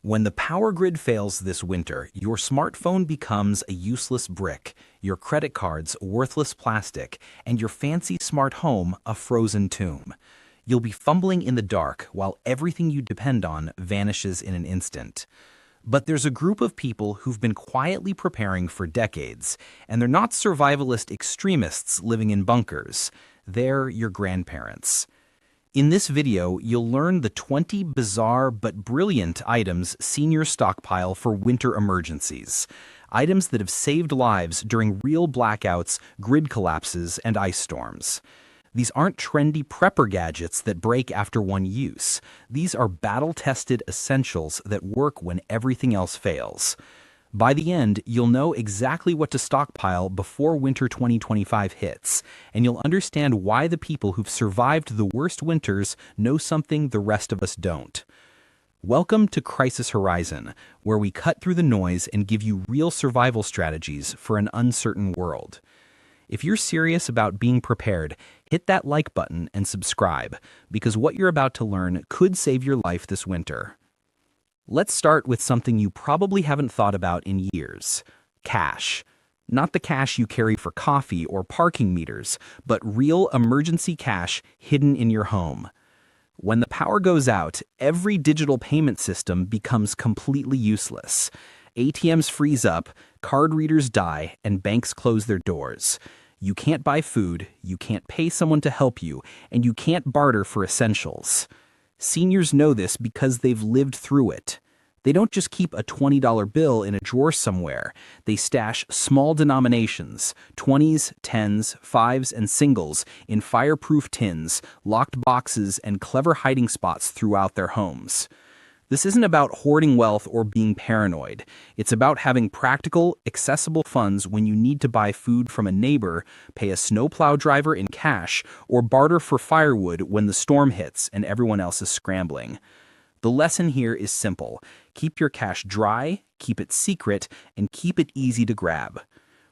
When the power grid fails this winter, your smartphone becomes a useless brick, your credit cards worthless plastic, and your fancy smart home a frozen tomb. You'll be fumbling in the dark while everything you depend on vanishes in an instant. But there's a group of people who've been quietly preparing for decades, and they're not survivalist extremists living in bunkers. They're your grandparents. In this video, you'll learn the 20 bizarre but brilliant items seniors stockpile for winter emergencies. Items that have saved lives during real blackouts, grid collapses, and ice storms. These aren't trendy prepper gadgets that break after one use. These are battle-tested essentials that work when everything else fails. By the end, you'll know exactly what to stockpile before winter 2025 hits, and you'll understand why the people who've survived the worst winters know something the rest of us don't. Welcome to Crisis Horizon, where we cut through the noise and give you real survival strategies for an uncertain world. If you're serious about being prepared, hit that like button and subscribe, because what you're about to learn could save your life this winter. Let's start with something you probably haven't thought about in years: cash. Not the cash you carry for coffee or parking meters, but real emergency cash hidden in your home. When the power goes out, every digital payment system becomes completely useless. ATMs freeze up, card readers die, and banks close their doors. You can't buy food, you can't pay someone to help you, and you can't barter for essentials. Seniors know this because they've lived through it. They don't just keep a $20 bill in a drawer somewhere. They stash small denominations, 20s, 10s, 5s, and singles in fireproof tins, locked boxes, and clever hiding spots throughout their homes. This isn't about hoarding wealth or being paranoid. It's about having practical, accessible funds when you need to buy food from a neighbor, pay a snowplow driver in cash, or barter for firewood when the storm hits and everyone else is scrambling. The lesson here is simple. Keep your cash dry, keep it secret, and keep it easy to grab.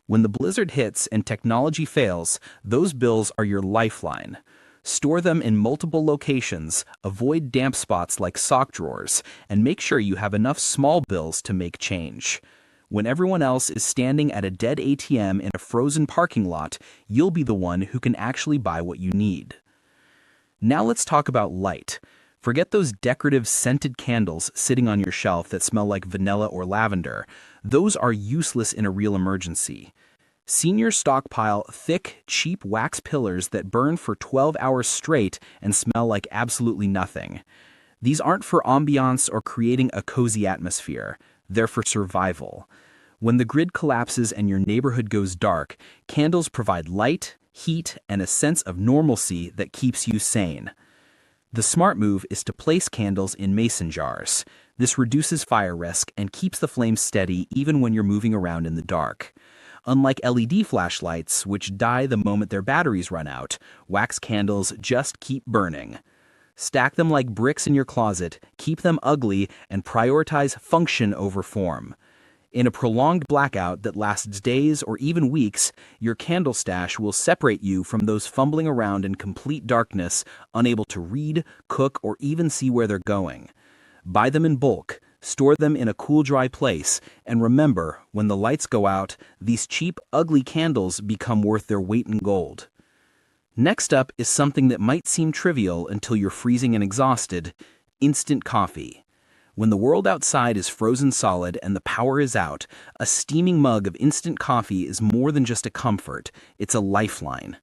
When the blizzard hits and technology fails, those bills are your lifeline. Store them in multiple locations, avoid damp spots like sock drawers, and make sure you have enough small bills to make change. When everyone else is standing at a dead ATM in a frozen parking lot, you'll be the one who can actually buy what you need. Now let's talk about light. Forget those decorative scented candles sitting on your shelf that smell like vanilla or lavender. Those are useless in a real emergency. Seniors stockpile thick, cheap wax pillars that burn for 12 hours straight and smell like absolutely nothing. These aren't for ambiance or creating a cozy atmosphere. They're for survival. When the grid collapses and your neighborhood goes dark, candles provide light, heat, and a sense of normalcy that keeps you sane. The smart move is to place candles in mason jars. This reduces fire risk and keeps the flames steady even when you're moving around in the dark. Unlike LED flashlights, which die the moment their batteries run out, wax candles just keep burning. Stack them like bricks in your closet, keep them ugly, and prioritize function over form. In a prolonged blackout that lasts days or even weeks, your candle stash will separate you from those fumbling around in complete darkness, unable to read, cook, or even see where they're going. Buy them in bulk. Store them in a cool, dry place, and remember, when the lights go out, these cheap, ugly candles become worth their weight in gold. Next up is something that might seem trivial until you're freezing and exhausted: instant coffee. When the world outside is frozen solid and the power is out, a steaming mug of instant coffee is more than just a comfort, it's a lifeline.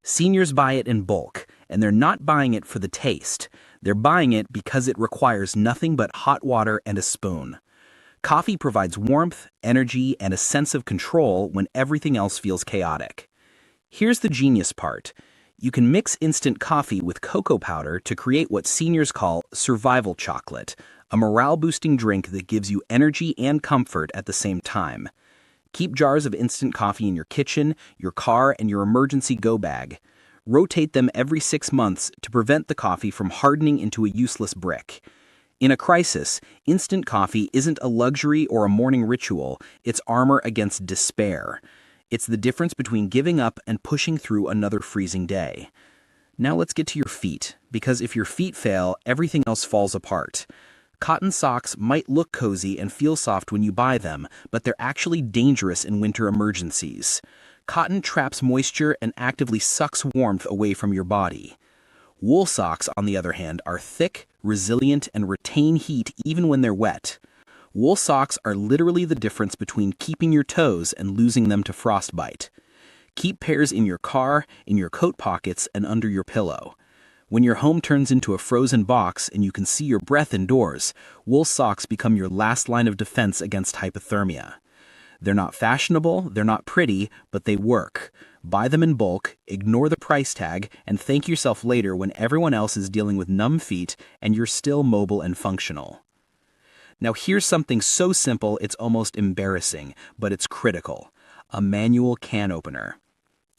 Seniors buy it in bulk, and they're not buying it for the taste. They're buying it because it requires nothing but hot water and a spoon. Coffee provides warmth, energy, and a sense of control when everything else feels chaotic. Here's the genius part. You can mix instant coffee with cocoa powder to create what seniors call survival chocolate, a morale-boosting drink that gives you energy and comfort at the same time. Keep jars of instant coffee in your kitchen, your car, and your emergency go bag. Rotate them every 6 months to prevent the coffee from hardening into a useless brick. In a crisis, instant coffee isn't a luxury or a morning ritual, it's armor against despair. It's the difference between giving up and pushing through another freezing day. Now let's get to your feet, because if your feet fail, everything else falls apart. Cotton socks might look cozy and feel soft when you buy them, but they're actually dangerous in winter emergencies. Cotton traps moisture and actively sucks warmth away from your body. Wool socks, on the other hand, are thick, resilient, and retain heat even when they're wet. Wool socks are literally the difference between keeping your toes and losing them to frostbite. Keep pairs in your car, in your coat pockets, and under your pillow. When your home turns into a frozen box and you can see your breath indoors, wool socks become your last line of defense against hypothermia. They're not fashionable, they're not pretty, but they work. Buy them in bulk, ignore the price tag, and thank yourself later when everyone else is dealing with numb feet and you're still mobile and functional. Now here's something so simple it's almost embarrassing, but it's critical. A manual can opener.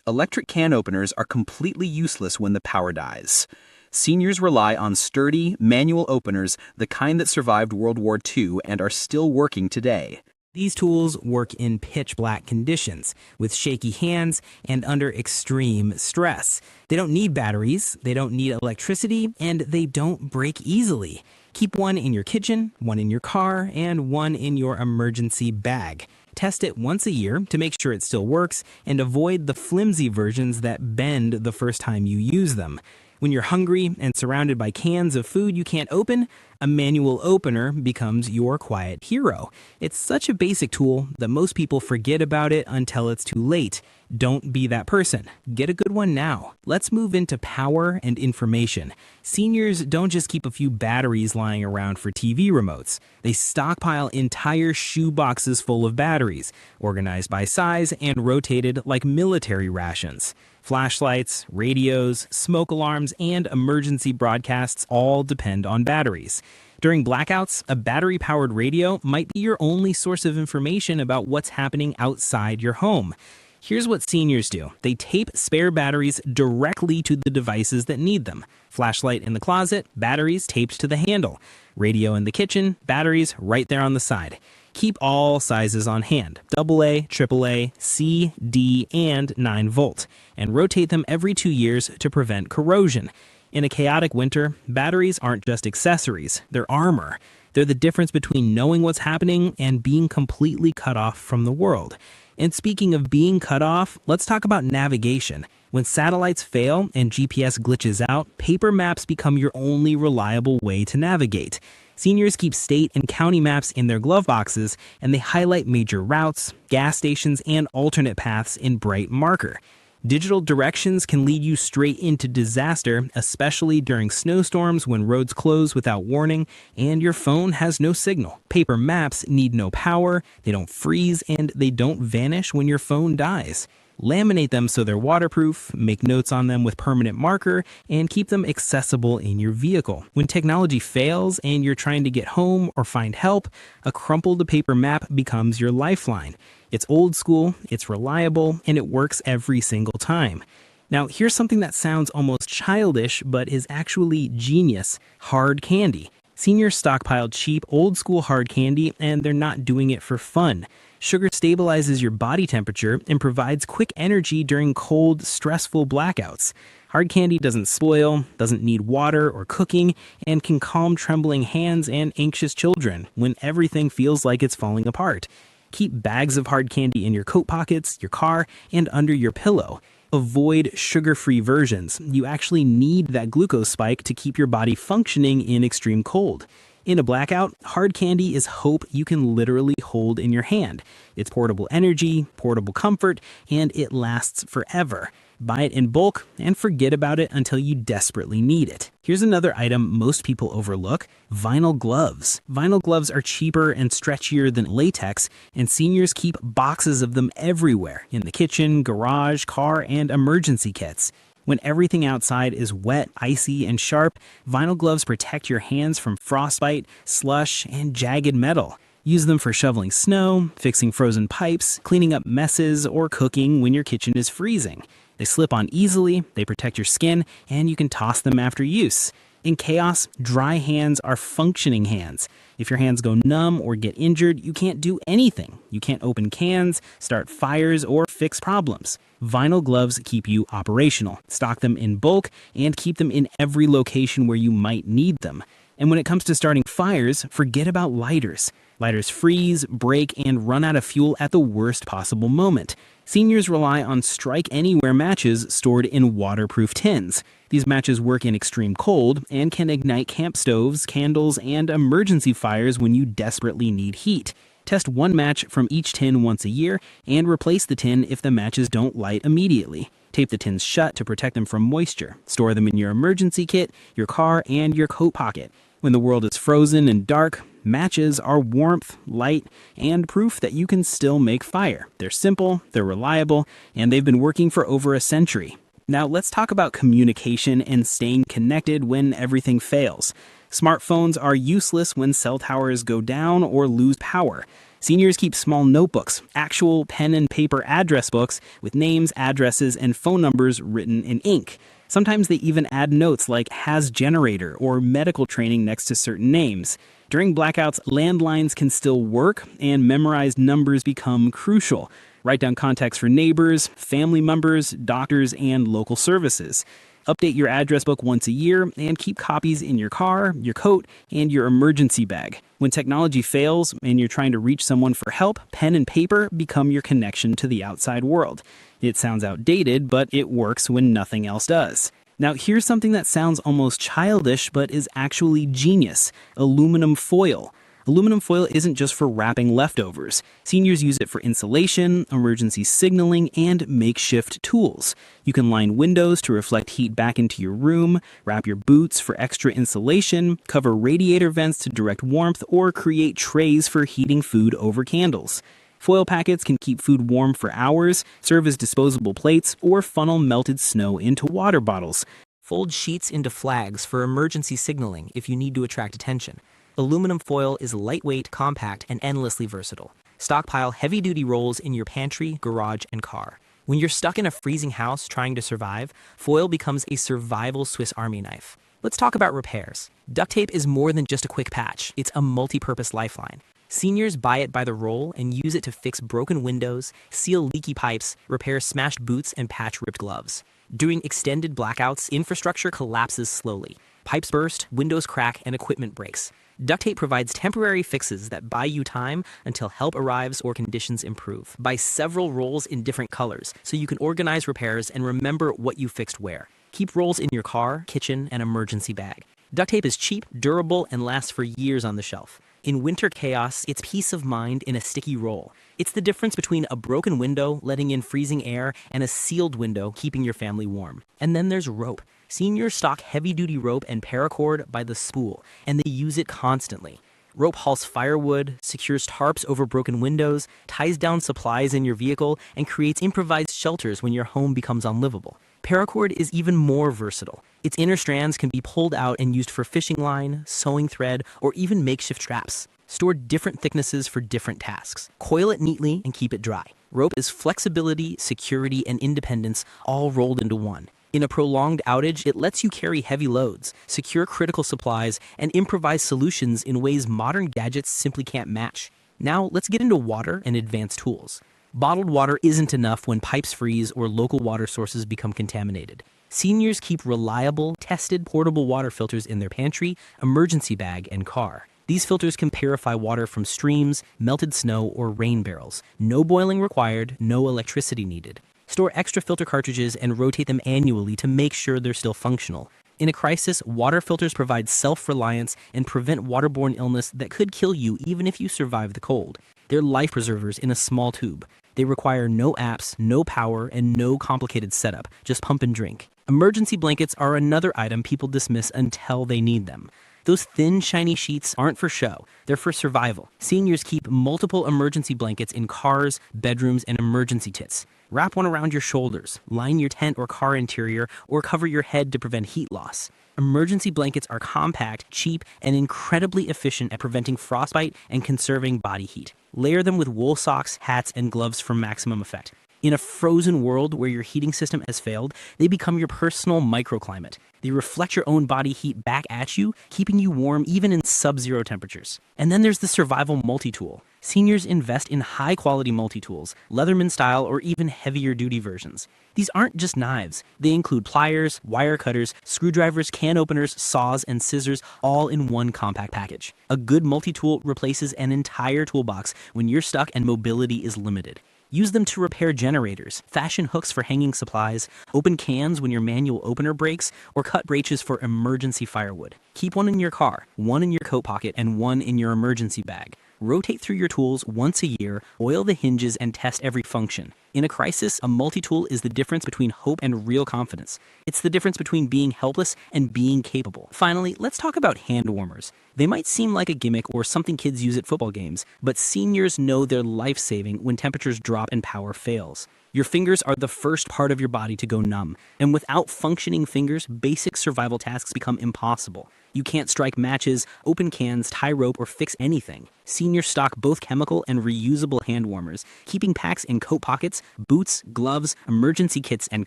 Electric can openers are completely useless when the power dies. Seniors rely on sturdy, manual openers, the kind that survived World War II and are still working today. These tools work in pitch black conditions, with shaky hands and under extreme stress. They don't need batteries, they don't need electricity, and they don't break easily. Keep one in your kitchen, one in your car, and one in your emergency bag. Test it once a year to make sure it still works, and avoid the flimsy versions that bend the first time you use them. When you're hungry and surrounded by cans of food you can't open, a manual opener becomes your quiet hero. It's such a basic tool that most people forget about it until it's too late. Don't be that person. Get a good one now. Let's move into power and information. Seniors don't just keep a few batteries lying around for TV remotes. They stockpile entire shoe boxes full of batteries, organized by size and rotated like military rations. Flashlights, radios, smoke alarms, and emergency broadcasts all depend on batteries. During blackouts, a battery-powered radio might be your only source of information about what's happening outside your home. Here's what seniors do. They tape spare batteries directly to the devices that need them. Flashlight in the closet, batteries taped to the handle. Radio in the kitchen, batteries right there on the side. Keep all sizes on hand, AA, AAA, C, D, and 9 volt, and rotate them every 2 years to prevent corrosion. In a chaotic winter, batteries aren't just accessories, they're armor. They're the difference between knowing what's happening and being completely cut off from the world. And speaking of being cut off, let's talk about navigation. When satellites fail and GPS glitches out, paper maps become your only reliable way to navigate. Seniors keep state and county maps in their glove boxes, and they highlight major routes, gas stations, and alternate paths in bright marker. Digital directions can lead you straight into disaster, especially during snowstorms when roads close without warning and your phone has no signal. Paper maps need no power, they don't freeze, and they don't vanish when your phone dies. Laminate them so they're waterproof, make notes on them with permanent marker, and keep them accessible in your vehicle. When technology fails and you're trying to get home or find help, a crumpled paper map becomes your lifeline. It's old school, it's reliable, and it works every single time. Now, here's something that sounds almost childish, but is actually genius: hard candy. Seniors stockpiled cheap, old-school hard candy, and they're not doing it for fun. Sugar stabilizes your body temperature and provides quick energy during cold, stressful blackouts. Hard candy doesn't spoil, doesn't need water or cooking, and can calm trembling hands and anxious children when everything feels like it's falling apart. Keep bags of hard candy in your coat pockets, your car, and under your pillow. Avoid sugar-free versions. You actually need that glucose spike to keep your body functioning in extreme cold. In a blackout, hard candy is hope you can literally hold in your hand. It's portable energy, portable comfort, and it lasts forever. Buy it in bulk and forget about it until you desperately need it. Here's another item most people overlook: vinyl gloves. Vinyl gloves are cheaper and stretchier than latex, and seniors keep boxes of them everywhere, in the kitchen, garage, car, and emergency kits. When everything outside is wet, icy, and sharp, vinyl gloves protect your hands from frostbite, slush, and jagged metal. Use them for shoveling snow, fixing frozen pipes, cleaning up messes, or cooking when your kitchen is freezing. They slip on easily, they protect your skin, and you can toss them after use. In chaos, dry hands are functioning hands. If your hands go numb or get injured, you can't do anything. You can't open cans, start fires, or fix problems. Vinyl gloves keep you operational. Stock them in bulk and keep them in every location where you might need them. And when it comes to starting fires, forget about lighters. Lighters freeze, break, and run out of fuel at the worst possible moment. Seniors rely on strike-anywhere matches stored in waterproof tins. These matches work in extreme cold and can ignite camp stoves, candles, and emergency fires when you desperately need heat. Test one match from each tin once a year and replace the tin if the matches don't light immediately. Tape the tins shut to protect them from moisture. Store them in your emergency kit, your car, and your coat pocket. When the world is frozen and dark, matches are warmth, light, and proof that you can still make fire. They're simple, they're reliable, and they've been working for over a century. Now let's talk about communication and staying connected when everything fails. Smartphones are useless when cell towers go down or lose power. Seniors keep small notebooks, actual pen and paper address books with names, addresses, and phone numbers written in ink. Sometimes they even add notes like "has generator" or medical training next to certain names. During blackouts, landlines can still work and memorized numbers become crucial. Write down contacts for neighbors, family members, doctors, and local services. Update your address book once a year and keep copies in your car, your coat, and your emergency bag. When technology fails and you're trying to reach someone for help, pen and paper become your connection to the outside world. It sounds outdated, but it works when nothing else does. Now, here's something that sounds almost childish, but is actually genius: aluminum foil. Aluminum foil isn't just for wrapping leftovers. Seniors use it for insulation, emergency signaling, and makeshift tools. You can line windows to reflect heat back into your room, wrap your boots for extra insulation, cover radiator vents to direct warmth, or create trays for heating food over candles. Foil packets can keep food warm for hours, serve as disposable plates, or funnel melted snow into water bottles. Fold sheets into flags for emergency signaling if you need to attract attention. Aluminum foil is lightweight, compact, and endlessly versatile. Stockpile heavy-duty rolls in your pantry, garage, and car. When you're stuck in a freezing house trying to survive, foil becomes a survival Swiss Army knife. Let's talk about repairs. Duct tape is more than just a quick patch. It's a multi-purpose lifeline. Seniors buy it by the roll and use it to fix broken windows, seal leaky pipes, repair smashed boots, and patch ripped gloves. During extended blackouts, infrastructure collapses slowly. Pipes burst, windows crack, and equipment breaks. Duct tape provides temporary fixes that buy you time until help arrives or conditions improve. Buy several rolls in different colors so you can organize repairs and remember what you fixed where. Keep rolls in your car, kitchen, and emergency bag. Duct tape is cheap, durable, and lasts for years on the shelf. In winter chaos, it's peace of mind in a sticky roll. It's the difference between a broken window letting in freezing air and a sealed window keeping your family warm. And then there's rope. Seniors stock heavy-duty rope and paracord by the spool, and they use it constantly. Rope hauls firewood, secures tarps over broken windows, ties down supplies in your vehicle, and creates improvised shelters when your home becomes unlivable. Paracord is even more versatile. Its inner strands can be pulled out and used for fishing line, sewing thread, or even makeshift traps. Store different thicknesses for different tasks. Coil it neatly and keep it dry. Rope is flexibility, security, and independence all rolled into one. In a prolonged outage, it lets you carry heavy loads, secure critical supplies, and improvise solutions in ways modern gadgets simply can't match. Now, let's get into water and advanced tools. Bottled water isn't enough when pipes freeze or local water sources become contaminated. Seniors keep reliable, tested portable water filters in their pantry, emergency bag, and car. These filters can purify water from streams, melted snow, or rain barrels. No boiling required, no electricity needed. Store extra filter cartridges and rotate them annually to make sure they're still functional. In a crisis, water filters provide self-reliance and prevent waterborne illness that could kill you even if you survive the cold. They're life preservers in a small tube. They require no apps, no power, and no complicated setup. Just pump and drink. Emergency blankets are another item people dismiss until they need them. Those thin, shiny sheets aren't for show. They're for survival. Seniors keep multiple emergency blankets in cars, bedrooms, and emergency tents. Wrap one around your shoulders, line your tent or car interior, or cover your head to prevent heat loss. Emergency blankets are compact, cheap, and incredibly efficient at preventing frostbite and conserving body heat. Layer them with wool socks, hats, and gloves for maximum effect. In a frozen world where your heating system has failed, they become your personal microclimate. They reflect your own body heat back at you, keeping you warm even in sub-zero temperatures. And then there's the survival multi-tool. Seniors invest in high-quality multi-tools, Leatherman style or even heavier-duty versions. These aren't just knives. They include pliers, wire cutters, screwdrivers, can openers, saws, and scissors, all in one compact package. A good multi-tool replaces an entire toolbox when you're stuck and mobility is limited. Use them to repair generators, fashion hooks for hanging supplies, open cans when your manual opener breaks, or cut braces for emergency firewood. Keep one in your car, one in your coat pocket, and one in your emergency bag. Rotate through your tools once a year, oil the hinges, and test every function. In a crisis, a multi-tool is the difference between hope and real confidence. It's the difference between being helpless and being capable. Finally, let's talk about hand warmers. They might seem like a gimmick or something kids use at football games, but seniors know they're life-saving when temperatures drop and power fails. Your fingers are the first part of your body to go numb, and without functioning fingers, basic survival tasks become impossible. You can't strike matches, open cans, tie rope, or fix anything. Seniors stock both chemical and reusable hand warmers, keeping packs in coat pockets, boots, gloves, emergency kits, and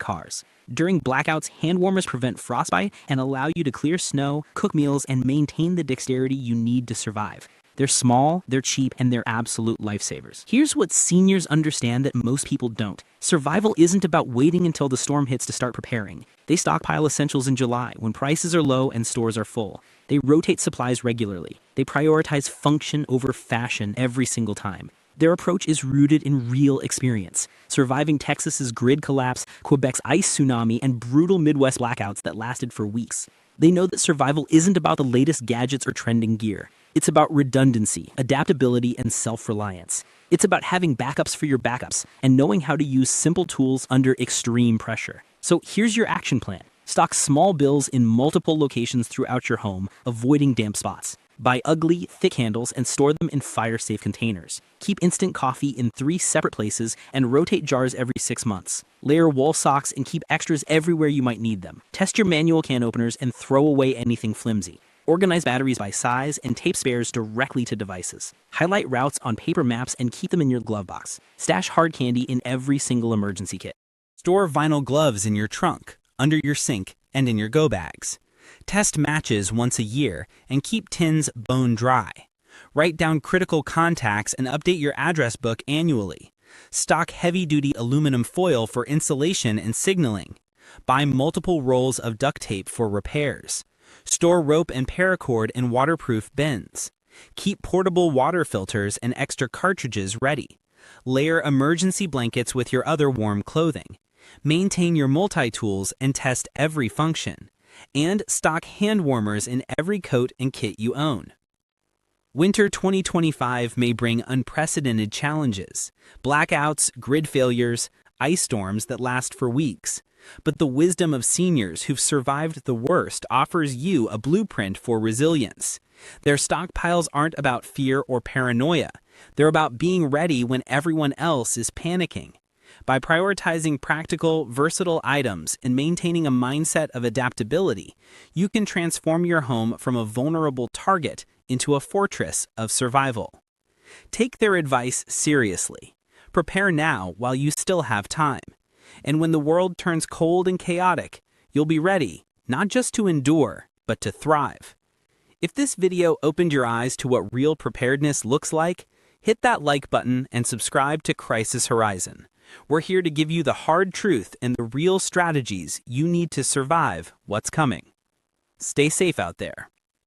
cars. During blackouts, hand warmers prevent frostbite and allow you to clear snow, cook meals, and maintain the dexterity you need to survive. They're small, they're cheap, and they're absolute lifesavers. Here's what seniors understand that most people don't. Survival isn't about waiting until the storm hits to start preparing. They stockpile essentials in July when prices are low and stores are full. They rotate supplies regularly. They prioritize function over fashion every single time. Their approach is rooted in real experience, surviving Texas's grid collapse, Quebec's ice tsunami, and brutal Midwest blackouts that lasted for weeks. They know that survival isn't about the latest gadgets or trending gear. It's about redundancy, adaptability, and self-reliance. It's about having backups for your backups and knowing how to use simple tools under extreme pressure. So here's your action plan. Stock small bills in multiple locations throughout your home, avoiding damp spots. Buy ugly, thick handles and store them in fire-safe containers. Keep instant coffee in 3 separate places and rotate jars every 6 months. Layer wall socks and keep extras everywhere you might need them. Test your manual can openers and throw away anything flimsy. Organize batteries by size and tape spares directly to devices. Highlight routes on paper maps and keep them in your glove box. Stash hard candy in every single emergency kit. Store vinyl gloves in your trunk, under your sink, and in your go bags. Test matches once a year and keep tins bone dry. Write down critical contacts and update your address book annually. Stock heavy-duty aluminum foil for insulation and signaling. Buy multiple rolls of duct tape for repairs. Store rope and paracord in waterproof bins. Keep portable water filters and extra cartridges ready. Layer emergency blankets with your other warm clothing. Maintain your multi-tools and test every function. And stock hand warmers in every coat and kit you own. Winter 2025 may bring unprecedented challenges, blackouts, grid failures, ice storms that last for weeks. But the wisdom of seniors who've survived the worst offers you a blueprint for resilience. Their stockpiles aren't about fear or paranoia. They're about being ready when everyone else is panicking. By prioritizing practical, versatile items and maintaining a mindset of adaptability, you can transform your home from a vulnerable target into a fortress of survival. Take their advice seriously. Prepare now while you still have time. And when the world turns cold and chaotic, you'll be ready, not just to endure, but to thrive. If this video opened your eyes to what real preparedness looks like, hit that like button and subscribe to Crisis Horizon. We're here to give you the hard truth and the real strategies you need to survive what's coming. Stay safe out there.